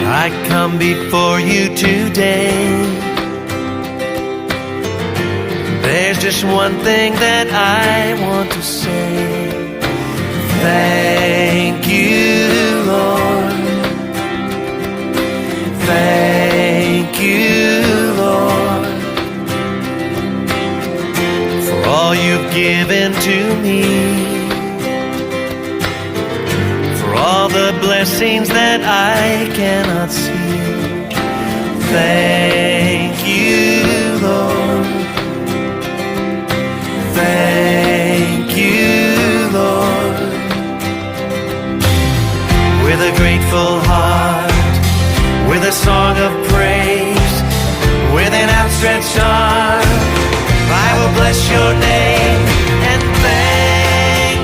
I come before you today. There's just one thing that I want to say. Thank you, Lord. Thank you, Lord, for all you've given to me, for all the blessings that I cannot see. Thank